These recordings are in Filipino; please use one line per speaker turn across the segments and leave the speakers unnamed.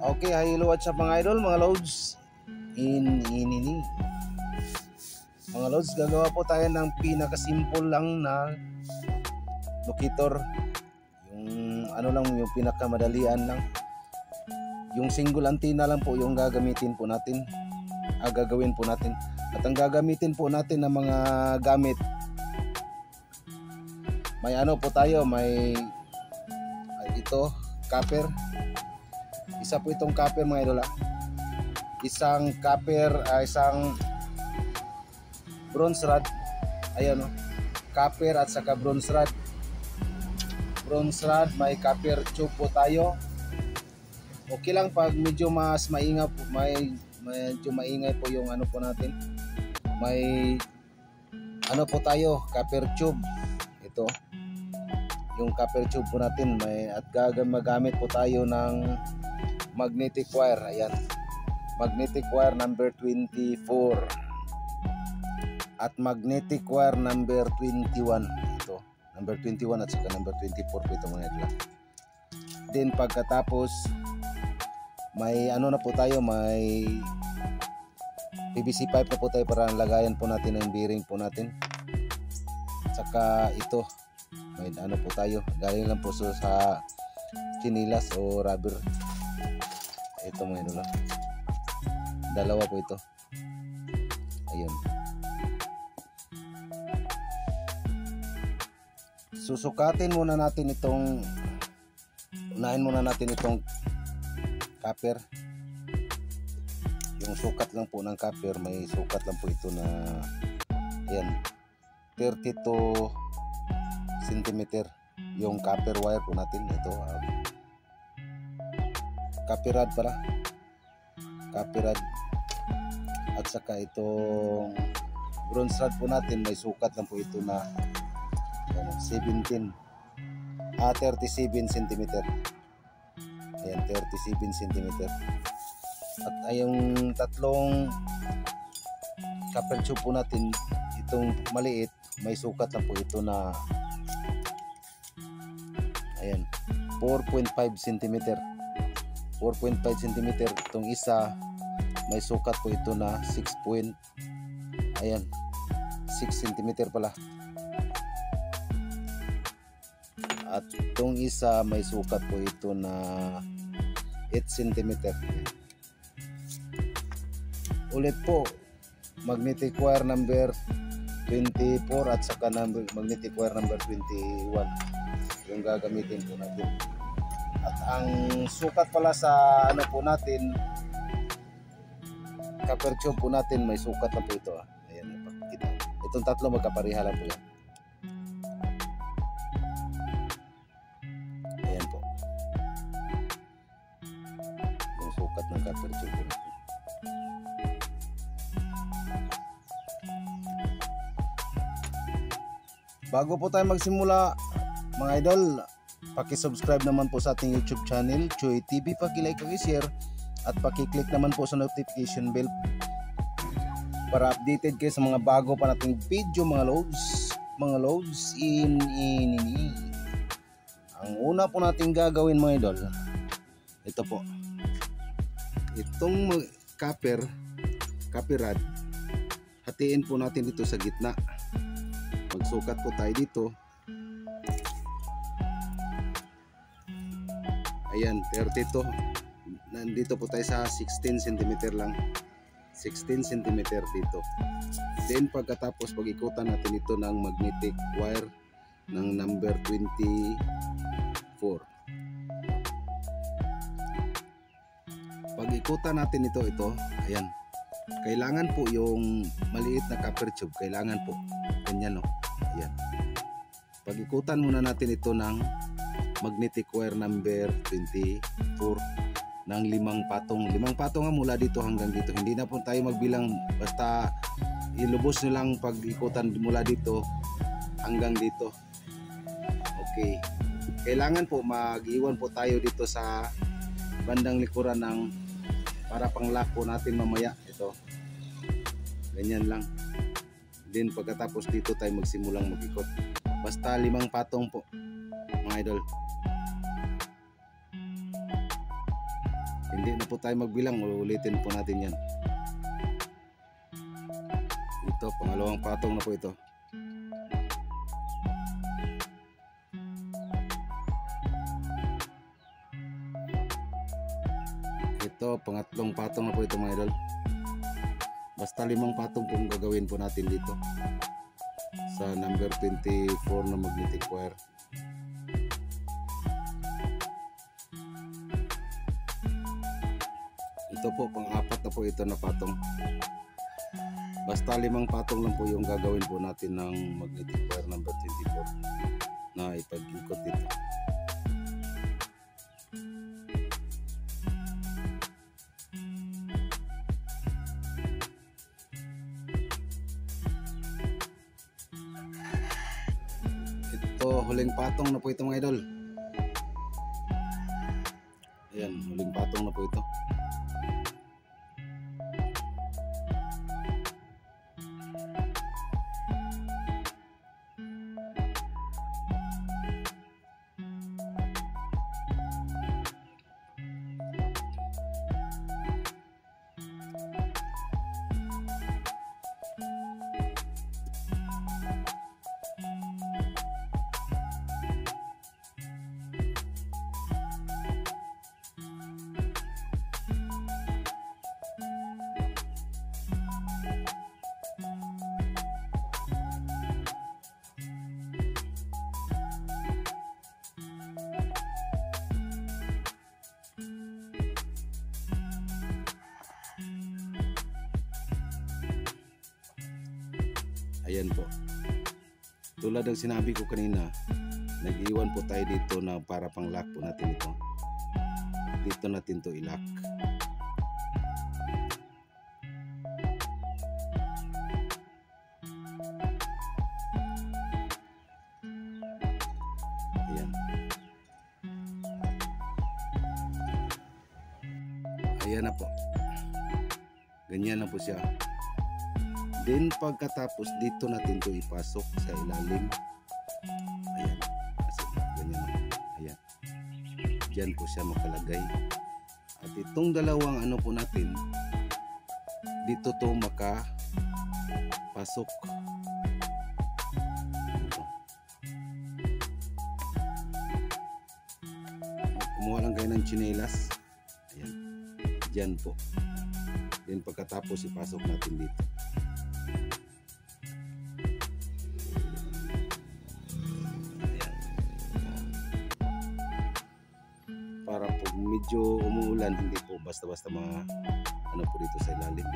Okay, hello what's up mga idol, mga loads. Ini mga loads, gagawa po tayo ng pinaka-simple lang na locator. Yung ano lang, yung pinakamadalian lang. Yung single antenna lang po yung gagamitin po natin. Gagawin po natin. At ang gagamitin po natin ng mga gamit, may ano po tayo, may ito, copper. Isa po itong copper mga idol. Isang copper, isang bronze rod. Ayan o, copper at saka bronze rod. Bronze rod, may copper tube po tayo. Okay lang pag medyo mas maingay po, medyo maingay po yung ano po natin. May ano po tayo, copper tube. Ito yung copper tube po natin, at magamit po tayo ng magnetic wire. Ayan, magnetic wire number 24 at magnetic wire number 21. Ito number 21 at saka number 24 po ito mga idol. Then pagkatapos may ano na po tayo, may PVC pipe na po tayo para lagayan po natin ang bearing po natin. Saka ito may ano po tayo, galing lang po sa chinilas o rubber. Ito mga idol, dalawa po ito. Ayun, susukatin muna natin itong, unahin muna natin itong copper. Yung sukat lang po ng copper, may sukat lang po ito na ayan, 32 cm yung copper wire po natin. Ito copper rod pala, copper rod. At saka itong bronze rod po natin, may sukat lang po ito na 37 cm. Ayan, 37 cm. At ayong tatlong copper tube po natin, itong maliit, may sukat lang po ito na ayan, 4.5 cm. 4.5 cm. Itong isa may sukat po ito na 6 cm pala. At itong isa may sukat po ito na 8 cm. Ulit po, magnetic wire number 24 at saka magnetic wire number 21 yung gagamitin po natin. At ang sukat pala sa ano po natin, copper tube po natin, may sukat na po ito. Ayan, ipakita. Itong tatlo magkapareha lang po yan. Ayan po yung sukat ng copper tube po natin. Bago po tayo magsimula mga idol, paki-subscribe naman po sa ating YouTube channel, Choy TV, paki-like, paki-share at paki-click naman po sa notification bell para updated kayo sa mga bago pa nating video mga loads. Mga loads, ang una po nating gagawin mga idol, ito po, itong copper rod, hatiin po natin dito sa gitna. Magsukat po tayo dito. Ayan, 32. Nandito po tayo sa 16 cm lang. 16 cm dito. Then pagkatapos pag-ikutan natin ito ng magnetic wire ng number 24. Pag-ikutan natin ito, ayan. Kailangan po yung maliit na copper tube, kailangan po ganyan, no? Ayan. Pag-ikutan muna natin ito ng magnetic wire number 24 ng 5 patong. 5 patong nga mula dito hanggang dito. Hindi na po tayo magbilang, basta ilubos nyo lang pag-ikutan mula dito hanggang dito. Okay. Kailangan po mag-iwan po tayo dito sa bandang likuran ng para pang-lock po natin mamaya. Ito. Ganyan lang. Then pagkatapos dito tayo magsimulang mag-ikot. Basta 5 patong po mga idol. Hindi na po tayo magbilang, ulitin po natin yan. Ito, pangalawang patong na po ito. Ito, pangatlong patong na po ito mga idol. Basta 5 patong pong gagawin po natin dito sa number 24 na magnetic wire. Ito po, pang-apat na po ito na patong. Basta 5 patong lang po yung gagawin po natin ng magnetic wire number 24 na ipag-ikot dito. Ito, huling patong na po ito mga idol. Ayan, huling patong na po ito. Ayan po. Tulad ng sinabi ko kanina, nag-iwan po tayo dito na para pang lock po natin ito. Dito natin to i-lock. Ayan. Ayan na po. Ganyan na po siya. Then pagkatapos dito natin to ipasok sa ilalim. Ayan. Kasi ganyan na. Ayan. Diyan po siya makalagay. At itong dalawang ano po natin, dito to makapasok. Dito. Kumuha lang kayo ng tsinelas. Ayan. Diyan po. Then pagkatapos ipasok natin dito. Para po medyo umuulan, hindi po basta-basta mga ano po dito sa ilalim.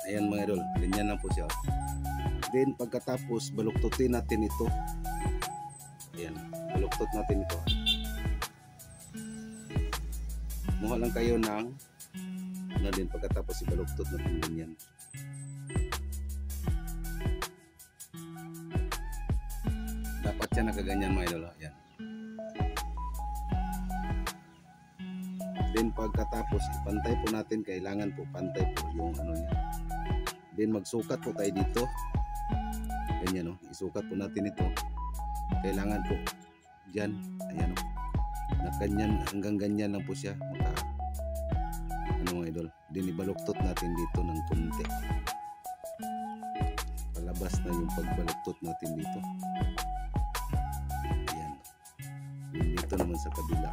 Ayan mga idol, ganyan lang po siya. Then pagkatapos baluktutin natin ito. Ayan, baluktot natin ito. Muha lang kayo ng ano din, pagkatapos ibaluktot natin ganyan. Dapat siya nakaganyan mga idol. Ayan. Then pagkatapos ipantay po natin, kailangan po pantay po yung ano niya. Then magsukat po tayo dito. Ganyan no, isukat po natin ito. Kailangan po diyan, ayan no. Na ganyan, hanggang ganyan lang po siya. Ano mga idol. Then ibaluktot natin dito ng konti. Palabas na yung pagbaluktot natin dito. Ayan. Dito naman sa kabila.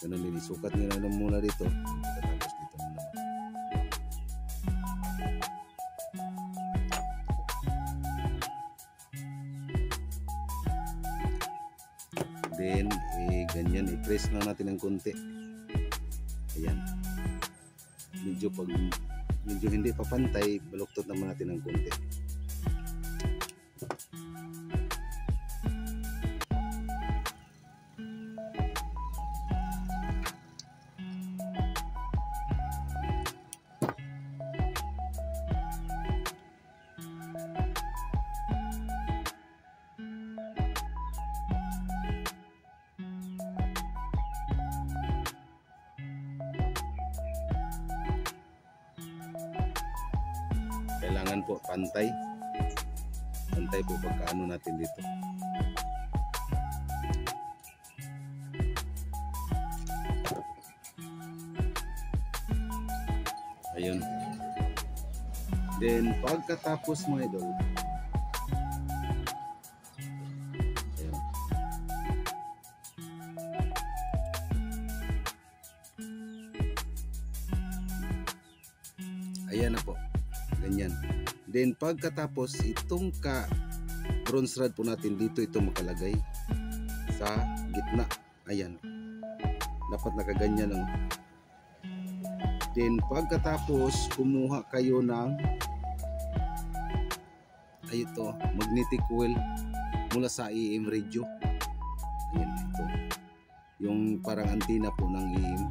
Ganun din, isukat nyo na muna dito. Tapos dito naman. Then, ganyan, i-press na natin ng konti. Ayan. Medyo hindi pa pantay, baluktot naman natin ng konti. Kailangan po pantay po pagkaano natin dito. Ayun. Then pagkatapos mga idol, ayun. Ayan na po, ganyan. Then pagkatapos itong bronze rod po natin dito, ito makalagay sa gitna. Ayan, dapat nakaganyan lang. Then pagkatapos kumuha kayo ng ito, magnetic coil mula sa EM radio. Ayan, ito yung parang antenna po ng EM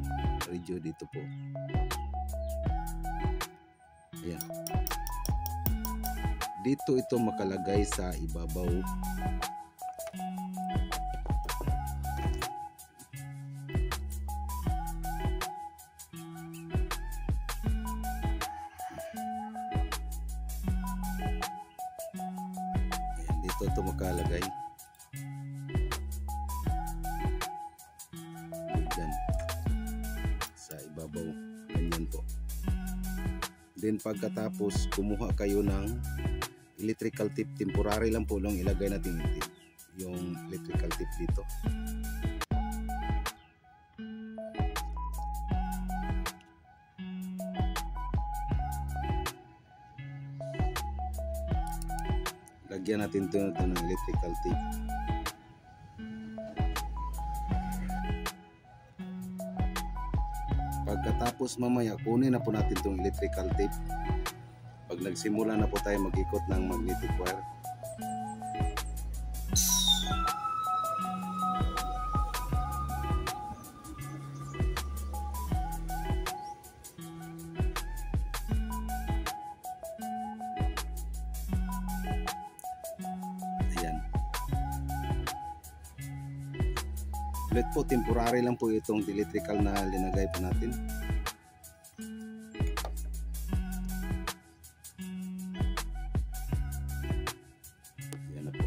radio dito po. Ayan, dito ito makalagay sa ibabaw. Ayan, dito ito makalagay. Diyan sa ibabaw, ganyan po. Then pagkatapos kumuha kayo ng electrical tip, temporary lang po lang ilagay natin yung electrical tip dito. Lagyan natin ito ng electrical tip. Pagkatapos mamaya kunin na po natin itong electrical tape. Pag nagsimula na po tayo mag-ikot ng magnetic wire, ayan. Ulit po, temporary lang po itong electrical na linagay po natin. Ayan na po.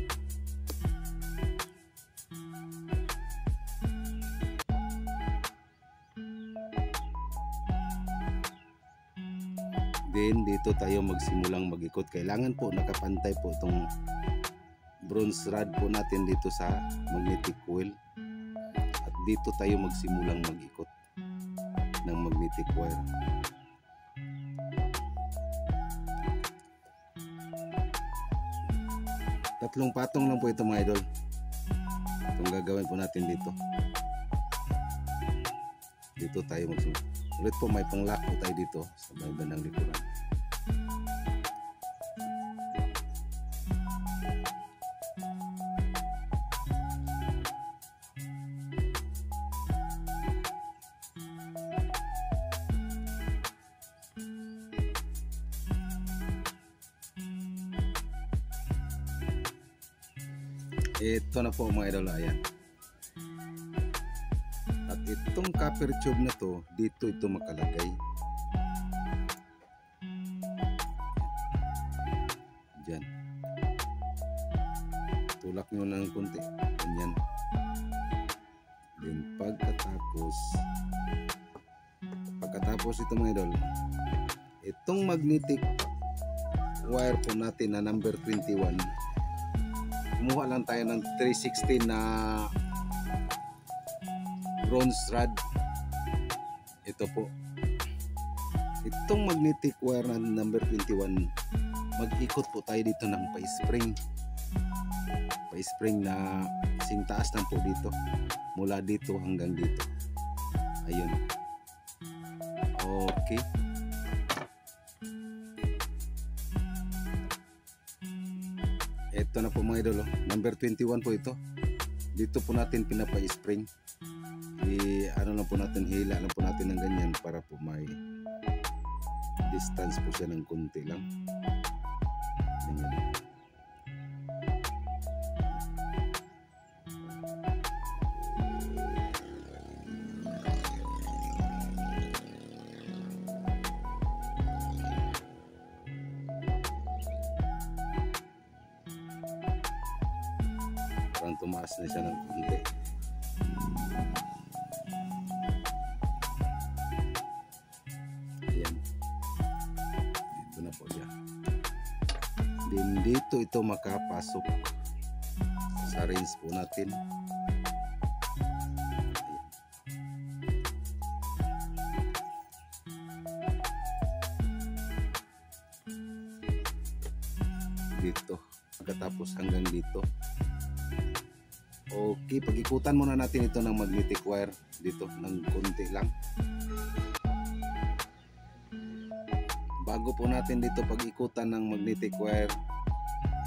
Then dito tayo magsimulang mag-ikot. Kailangan po nakapantay po itong bronze rod po natin dito sa magnetic coil. Dito tayo magsimulang mag-ikot ng magnetic wire. Tatlong patong lang po ito mga idol. Itong gagawin po natin dito. Dito tayo magsimulang. Ulit po, may pang-lock po tayo dito sa bandang likuran. Ito na po mga idol, ayan. At itong copper tube na to, dito ito makalagay. Diyan. Tulak nyo ng kunti. Ganyan. Then pagkatapos ito mga idol, itong magnetic wire po natin na number 21, kumuha lang tayo ng 360 na bronze rod. Ito po, itong magnetic wire na number 21, mag-ikot po tayo dito ng pa-spring na kasing taas lang po dito, mula dito hanggang dito. Ayun, okay. Ito na po mga idol, number 21 po ito. Dito po natin pinapa-spring. Ano lang po natin, hila lang po natin ng ganyan para po may distance po siya ng kunti lang. Ganyan. tumaas na siya ng konti. Ayan. Dito na po siya. Then dito ito makapasok sa range po natin. Dito pagkatapos hanggang dito. Okay, pag-ikutan muna natin ito ng magnetic wire dito ng konti lang. Bago po natin dito pag-ikutan ng magnetic wire,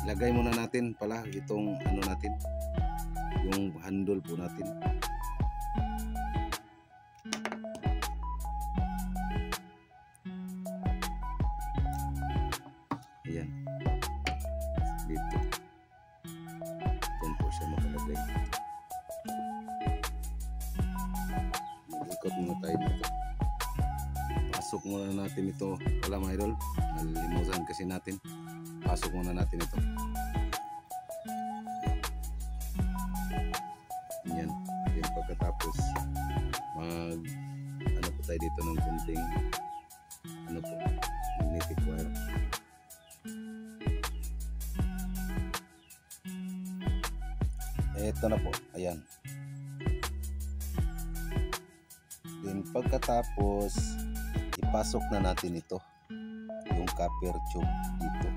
ilagay muna natin pala itong ano natin, yung handle po natin. Ayan. Dito. Diyan po siya makalagay. Mag-ikot muna tayo dito. Pasok muna natin ito. Wala mga idol. Nalimutan kasi natin. Pasok muna natin ito. Yan. Yan pagkatapos ano po tayo dito ng kunting ano po, magnetic wire. Ito na po, ayan. Then pagkatapos ipasok na natin ito, yung copper tube dito.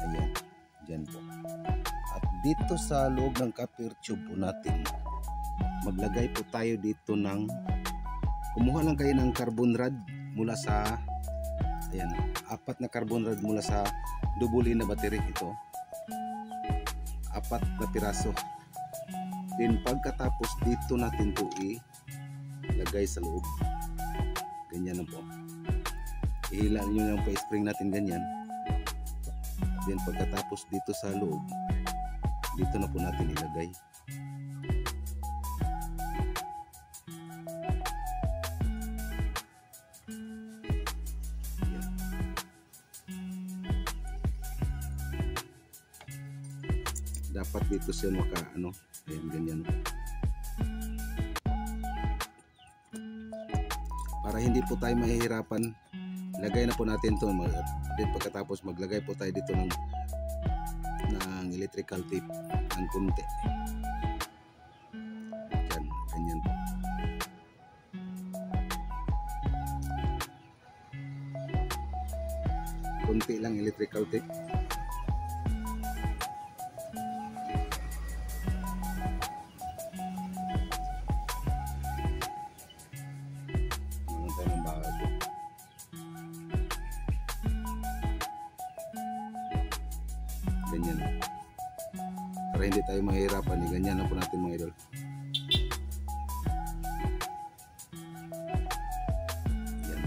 Ayan, dyan po. At dito sa loob ng copper tube po natin, maglagay po tayo dito ng, kumuha lang kayo ng carbon rod mula sa, ayan, 4 na carbon rod mula sa double na battery ito. 4 na piraso. Then pagkatapos dito natin ito ilagay sa loob. Ganyan na po. Ihila nyo yung pa-spring natin ganyan. Then pagkatapos dito sa loob, dito na po natin ilagay. Dapat dito siya ano, ayan, ganyan. Para hindi po tayo mahihirapan, lagay na po natin ito. Then pagkatapos maglagay po tayo dito ng electrical tape ng konti. Yan, ganyan po. Konti lang electrical tape. Ganyan. Para hindi tayo mahirapan, ganyan na po natin mga idol. Yan.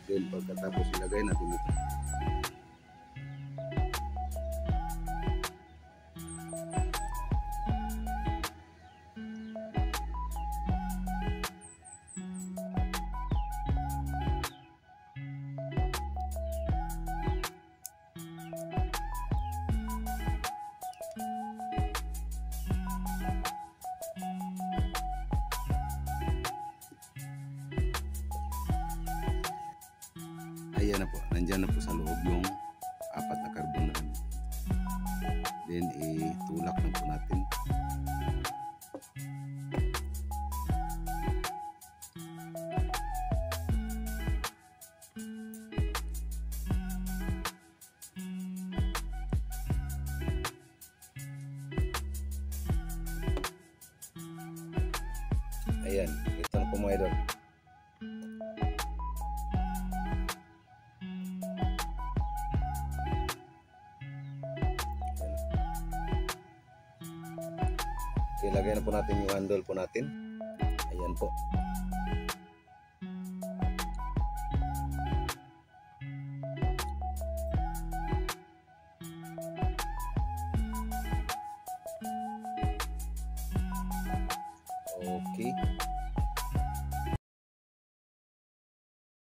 Then pagkatapos ilagay natin ito. Ayan na po, nandyan na po sa loob yung 4 na carbon rod. Then itulak na po natin. Ayan, ito na po mga idol. Okay, lagay na po natin yung handle po natin. Ayan po.